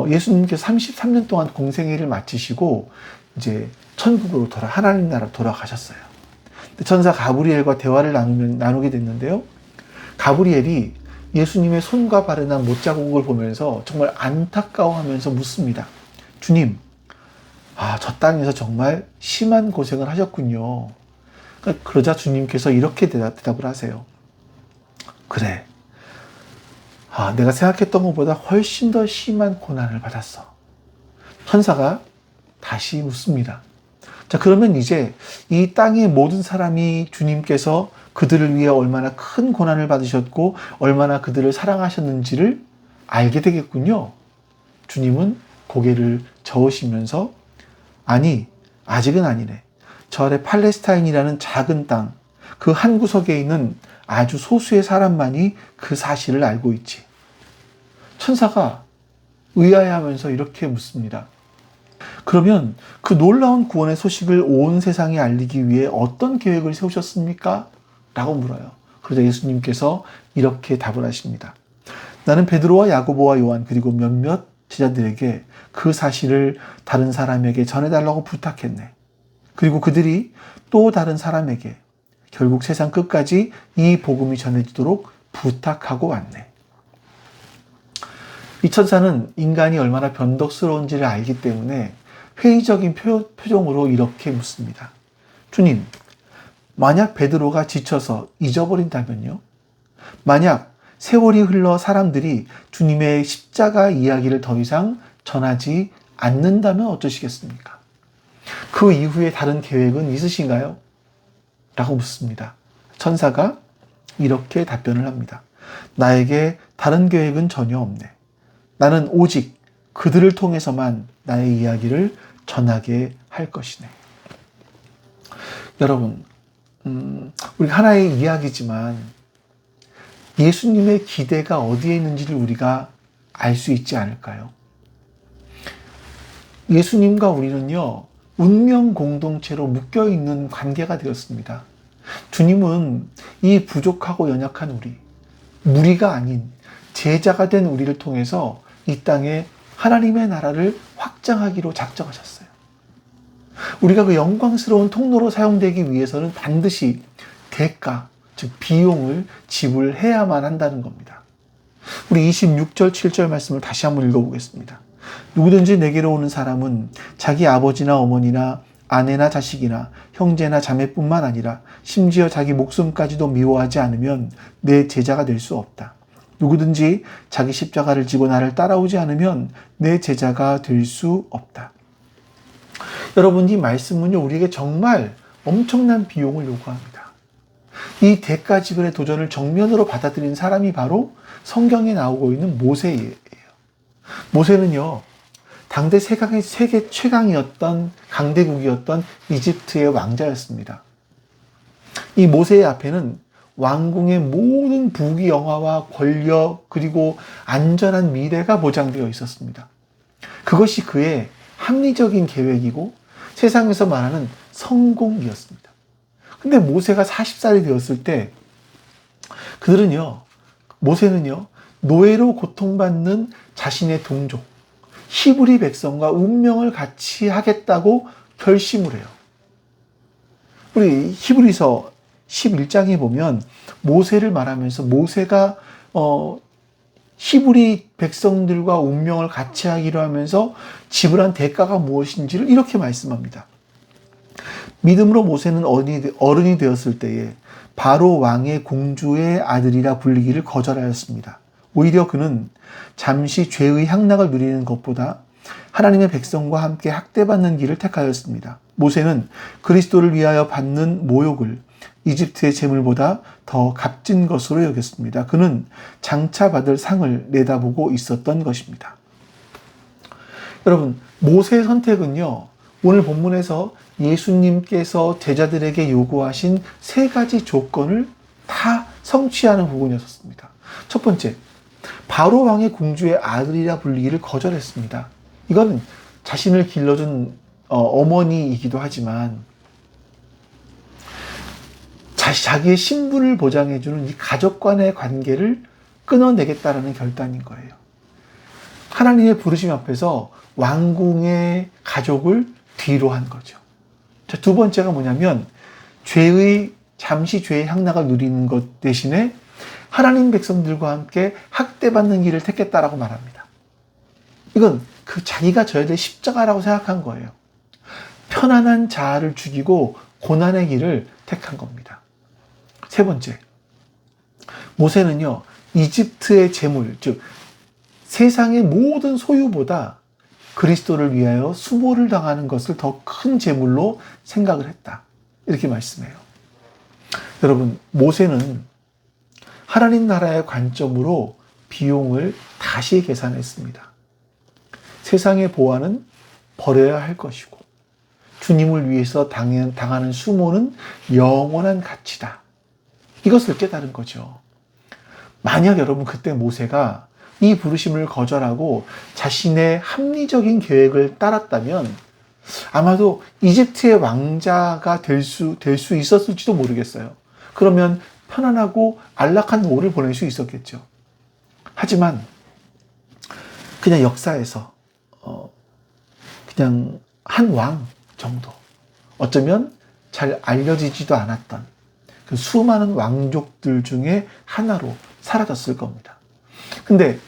예수님께서 33년 동안 공생애를 마치시고 이제 천국으로 하나님 나라로 돌아가셨어요. 천사 가브리엘과 대화를 나누게 됐는데요. 가브리엘이 예수님의 손과 발에 난 못자국을 보면서 정말 안타까워하면서 묻습니다. 주님, 저 땅에서 정말 심한 고생을 하셨군요. 그러자 주님께서 이렇게 대답을 하세요. 그래. 내가 생각했던 것보다 훨씬 더 심한 고난을 받았어. 천사가 다시 묻습니다. 자, 그러면 이제 이 땅의 모든 사람이 주님께서 그들을 위해 얼마나 큰 고난을 받으셨고 얼마나 그들을 사랑하셨는지를 알게 되겠군요. 주님은 고개를 저으시면서 아니, 아직은 아니네. 저 아래 팔레스타인이라는 작은 땅, 그 한 구석에 있는 아주 소수의 사람만이 그 사실을 알고 있지. 천사가 의아해하면서 이렇게 묻습니다. 그러면 그 놀라운 구원의 소식을 온 세상에 알리기 위해 어떤 계획을 세우셨습니까? 라고 물어요. 그러자 예수님께서 이렇게 답을 하십니다. 나는 베드로와 야고보와 요한 그리고 몇몇 제자들에게 그 사실을 다른 사람에게 전해달라고 부탁했네. 그리고 그들이 또 다른 사람에게 결국 세상 끝까지 이 복음이 전해지도록 부탁하고 왔네. 이 천사는 인간이 얼마나 변덕스러운지를 알기 때문에 회의적인 표정으로 이렇게 묻습니다. 주님, 만약 베드로가 지쳐서 잊어버린다면요? 만약 세월이 흘러 사람들이 주님의 십자가 이야기를 더 이상 전하지 않는다면 어떠시겠습니까? 그 이후에 다른 계획은 있으신가요? 라고 묻습니다. 천사가 이렇게 답변을 합니다. 나에게 다른 계획은 전혀 없네. 나는 오직 그들을 통해서만 나의 이야기를 전하게 할 것이네. 여러분, 우리 하나의 이야기지만 예수님의 기대가 어디에 있는지를 우리가 알 수 있지 않을까요? 예수님과 우리는요, 운명 공동체로 묶여있는 관계가 되었습니다. 주님은 이 부족하고 연약한 무리가 아닌 제자가 된 우리를 통해서 이 땅에 하나님의 나라를 확장하기로 작정하셨어요. 우리가 그 영광스러운 통로로 사용되기 위해서는 반드시 대가, 즉 비용을 지불해야만 한다는 겁니다. 우리 26절, 7절 말씀을 다시 한번 읽어보겠습니다. 누구든지 내게로 오는 사람은 자기 아버지나 어머니나 아내나 자식이나 형제나 자매뿐만 아니라 심지어 자기 목숨까지도 미워하지 않으면 내 제자가 될 수 없다. 누구든지 자기 십자가를 지고 나를 따라오지 않으면 내 제자가 될 수 없다. 여러분, 이 말씀은요, 우리에게 정말 엄청난 비용을 요구합니다. 이 대가 지불의 도전을 정면으로 받아들인 사람이 바로 성경에 나오고 있는 모세예요. 모세는요, 당대 세계 최강이었던 강대국이었던 이집트의 왕자였습니다. 이 모세의 앞에는 왕궁의 모든 부귀 영화와 권력 그리고 안전한 미래가 보장되어 있었습니다. 그것이 그의 합리적인 계획이고 세상에서 말하는 성공이었습니다. 근데 모세가 40살이 되었을 때 모세는요 노예로 고통받는 자신의 동족 히브리 백성과 운명을 같이 하겠다고 결심을 해요. 우리 히브리서 11장에 보면 모세를 말하면서 모세가 히브리 백성들과 운명을 같이 하기로 하면서 지불한 대가가 무엇인지를 이렇게 말씀합니다. 믿음으로 모세는 어른이 되었을 때에 바로 왕의 공주의 아들이라 불리기를 거절하였습니다. 오히려 그는 잠시 죄의 향락을 누리는 것보다 하나님의 백성과 함께 학대받는 길을 택하였습니다. 모세는 그리스도를 위하여 받는 모욕을 이집트의 재물보다 더 값진 것으로 여겼습니다. 그는 장차 받을 상을 내다보고 있었던 것입니다. 여러분, 모세의 선택은요, 오늘 본문에서 예수님께서 제자들에게 요구하신 3가지 조건을 다 성취하는 부분이었습니다. 첫 번째, 바로 왕의 공주의 아들이라 불리기를 거절했습니다. 이건 자신을 길러준 어머니이기도 하지만 자기의 신분을 보장해주는 이 가족 간의 관계를 끊어내겠다라는 결단인 거예요. 하나님의 부르심 앞에서 왕궁의 가족을 뒤로 한 거죠. 자, 두 번째가 뭐냐면 잠시 죄의 향락을 누리는 것 대신에 하나님 백성들과 함께 학대받는 길을 택했다라고 말합니다. 이건 자기가 져야 될 십자가라고 생각한 거예요. 편안한 자아를 죽이고 고난의 길을 택한 겁니다. 세 번째, 모세는요, 이집트의 재물, 즉 세상의 모든 소유보다 그리스도를 위하여 수모를 당하는 것을 더 큰 재물로 생각을 했다. 이렇게 말씀해요. 여러분, 모세는 하나님 나라의 관점으로 비용을 다시 계산했습니다. 세상의 보화는 버려야 할 것이고 주님을 위해서 당하는 수모는 영원한 가치다. 이것을 깨달은 거죠. 만약 여러분 그때 모세가 이 부르심을 거절하고 자신의 합리적인 계획을 따랐다면 아마도 이집트의 왕자가 될 수 있었을지도 모르겠어요. 그러면 편안하고 안락한 노후를 보낼 수 있었겠죠. 하지만 그냥 역사에서 그냥 한 왕 정도, 어쩌면 잘 알려지지도 않았던 그 수많은 왕족들 중에 하나로 사라졌을 겁니다. 근데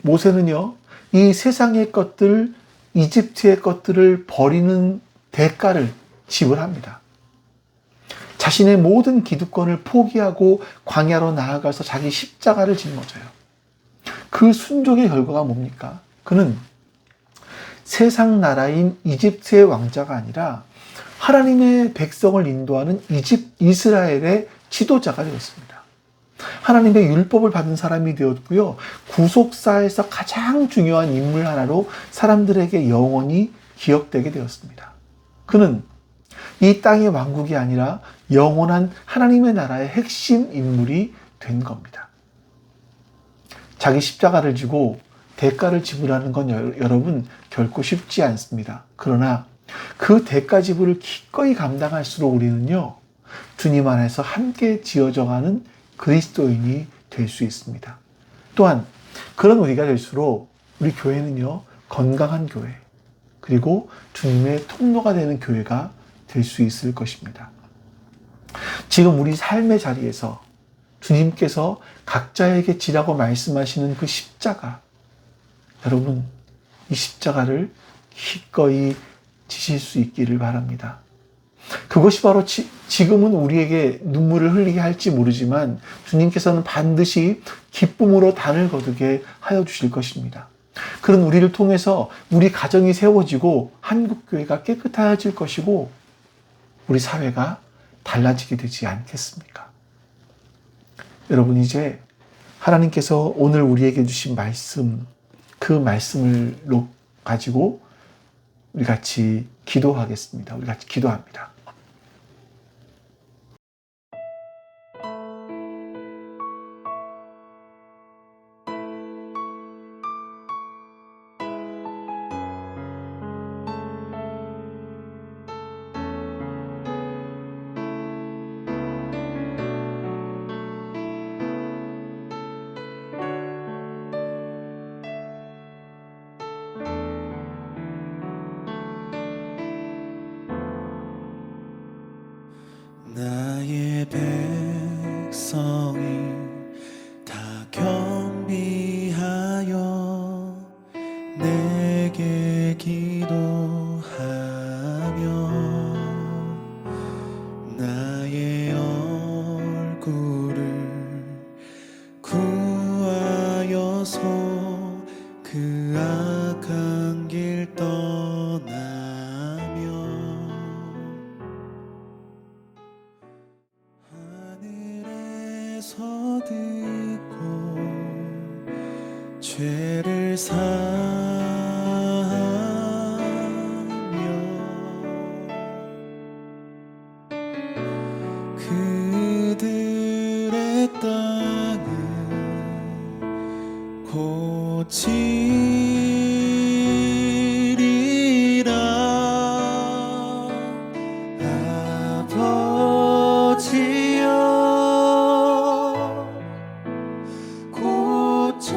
모세는요, 이 세상의 것들, 이집트의 것들을 버리는 대가를 지불합니다. 자신의 모든 기득권을 포기하고 광야로 나아가서 자기 십자가를 짊어져요. 그 순종의 결과가 뭡니까? 그는 세상 나라인 이집트의 왕자가 아니라 하나님의 백성을 인도하는 이스라엘의 지도자가 되었습니다. 하나님의 율법을 받은 사람이 되었고요. 구속사에서 가장 중요한 인물 하나로 사람들에게 영원히 기억되게 되었습니다. 그는 이 땅의 왕국이 아니라 영원한 하나님의 나라의 핵심 인물이 된 겁니다. 자기 십자가를 지고 대가를 지불하는 건 여러분 결코 쉽지 않습니다. 그러나 그 대가 지불을 기꺼이 감당할수록 우리는요, 주님 안에서 함께 지어져가는 그리스도인이 될 수 있습니다. 또한 그런 우리가 될수록 우리 교회는요, 건강한 교회, 그리고 주님의 통로가 되는 교회가 될 수 있을 것입니다. 지금 우리 삶의 자리에서 주님께서 각자에게 지라고 말씀하시는 그 십자가, 여러분 이 십자가를 기꺼이 지실 수 있기를 바랍니다. 그것이 바로 지금은 우리에게 눈물을 흘리게 할지 모르지만 주님께서는 반드시 기쁨으로 단을 거두게 하여 주실 것입니다. 그런 우리를 통해서 우리 가정이 세워지고 한국교회가 깨끗해질 것이고 우리 사회가 달라지게 되지 않겠습니까? 여러분, 이제 하나님께서 오늘 우리에게 주신 말씀, 그 말씀을 가지고 우리 같이 기도하겠습니다. 우리 같이 기도합니다. 나의 백성이 다 경비하여 내게 기도하며 나의 얼굴을 구하여서 그 악한 길 떠나며 하늘에서 듣고 죄를 사하며 고치리라. 아버지여 고쳐주소서.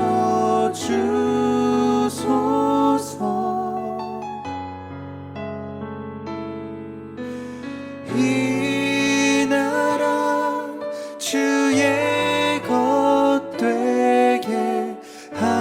이 나라 주의 것 되게 하소서.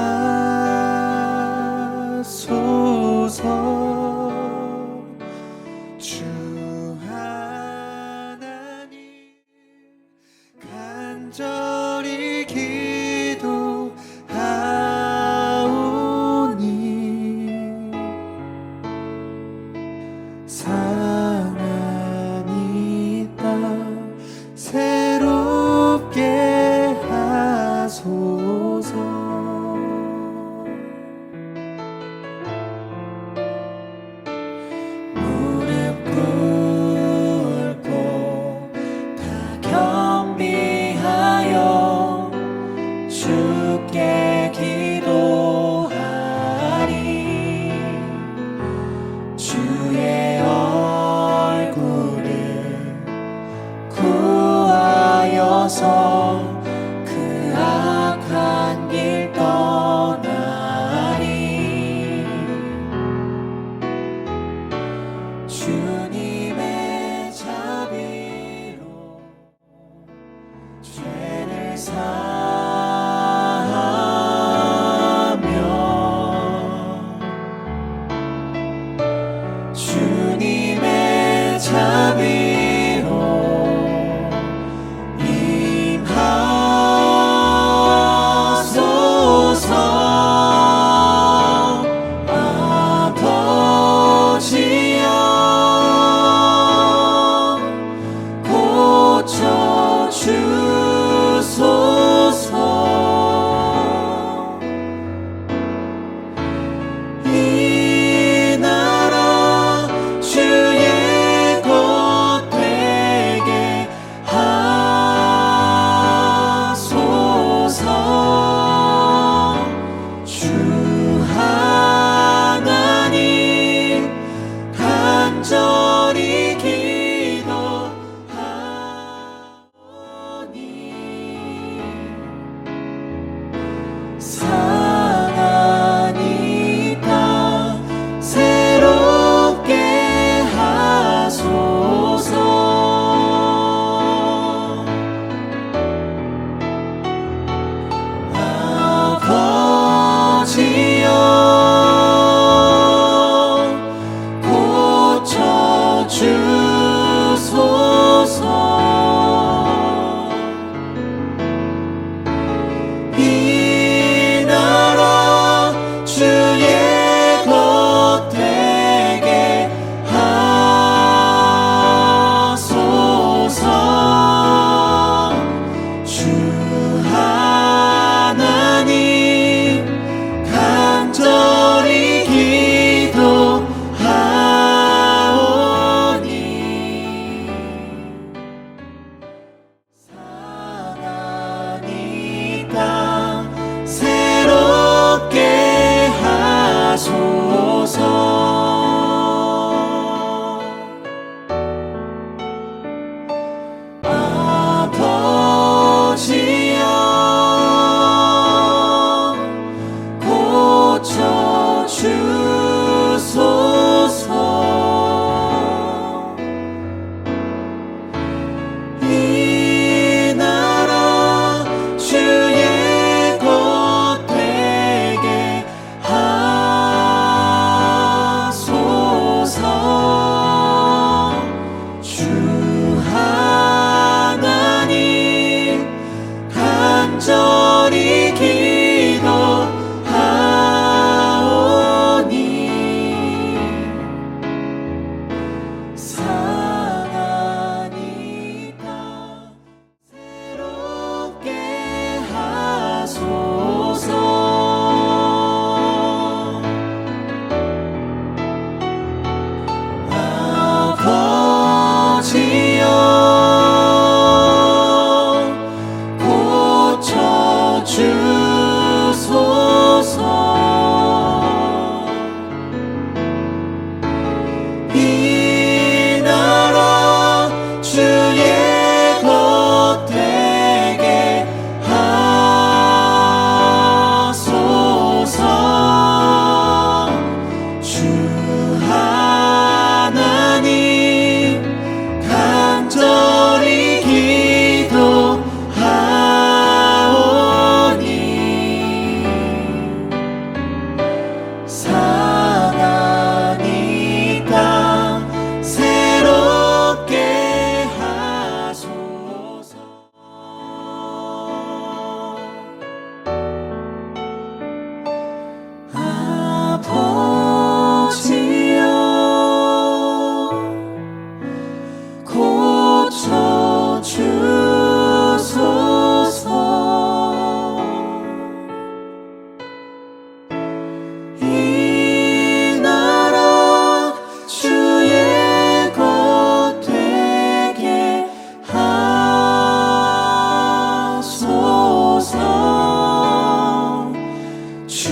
주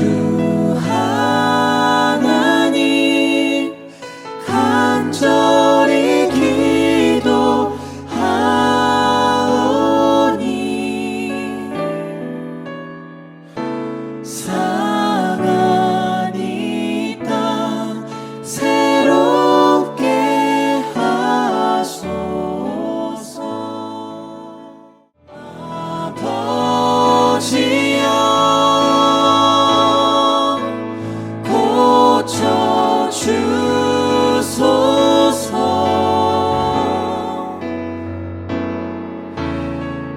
하나님 간절히 기도하오니 상한 이 땅 새롭게 하소서. 아버지여 고쳐주소서.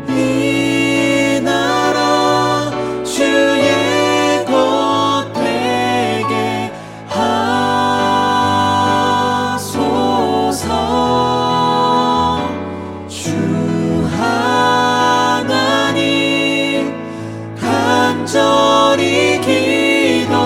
이 나라 주의 것 되게 하소서. 주 하나님 간절히 기도하오니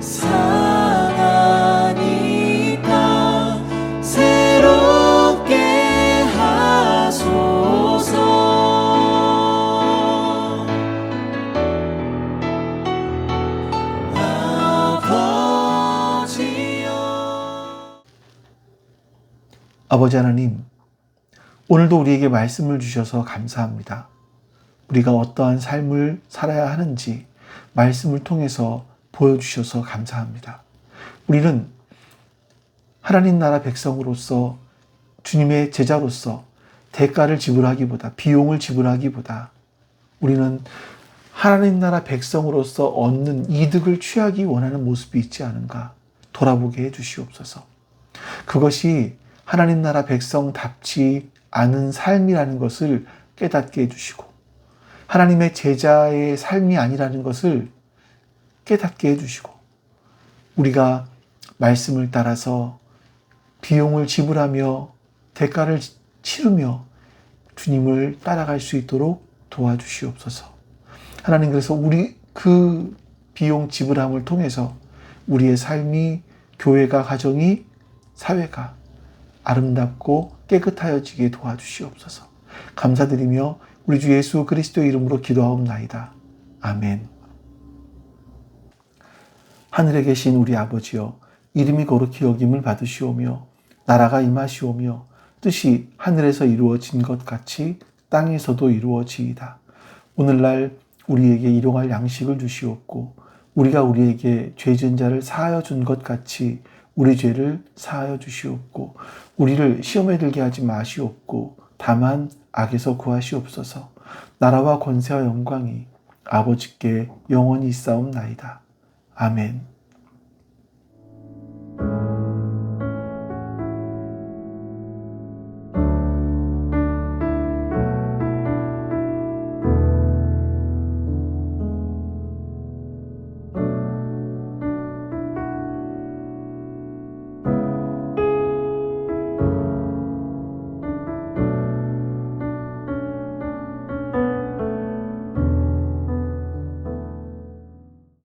상한 이 땅 새롭게 하소서. 아버지 하나님, 오늘도 우리에게 말씀을 주셔서 감사합니다. 우리가 어떠한 삶을 살아야 하는지 말씀을 통해서 보여주셔서 감사합니다. 우리는 하나님 나라 백성으로서 주님의 제자로서 대가를 지불하기보다, 비용을 지불하기보다 우리는 하나님 나라 백성으로서 얻는 이득을 취하기 원하는 모습이 있지 않은가 돌아보게 해주시옵소서. 그것이 하나님 나라 백성답지 않은 삶이라는 것을 깨닫게 해주시고, 하나님의 제자의 삶이 아니라는 것을 깨닫게 해주시고, 우리가 말씀을 따라서 비용을 지불하며 대가를 치르며 주님을 따라갈 수 있도록 도와주시옵소서. 하나님, 그래서 우리 그 비용 지불함을 통해서 우리의 삶이, 교회가, 가정이, 사회가 아름답고 깨끗하여지게 도와주시옵소서. 감사드리며 우리 주 예수 그리스도의 이름으로 기도하옵나이다. 아멘. 하늘에 계신 우리 아버지여, 이름이 거룩히 여김을 받으시오며 나라가 임하시오며 뜻이 하늘에서 이루어진 것 같이 땅에서도 이루어지이다. 오늘날 우리에게 일용할 양식을 주시옵고, 우리가 우리에게 죄 지은 자를 사하여 준 것 같이 우리 죄를 사하여 주시옵고, 우리를 시험에 들게 하지 마시옵고 다만 악에서 구하시옵소서. 나라와 권세와 영광이 아버지께 영원히 있사옵나이다. 아멘.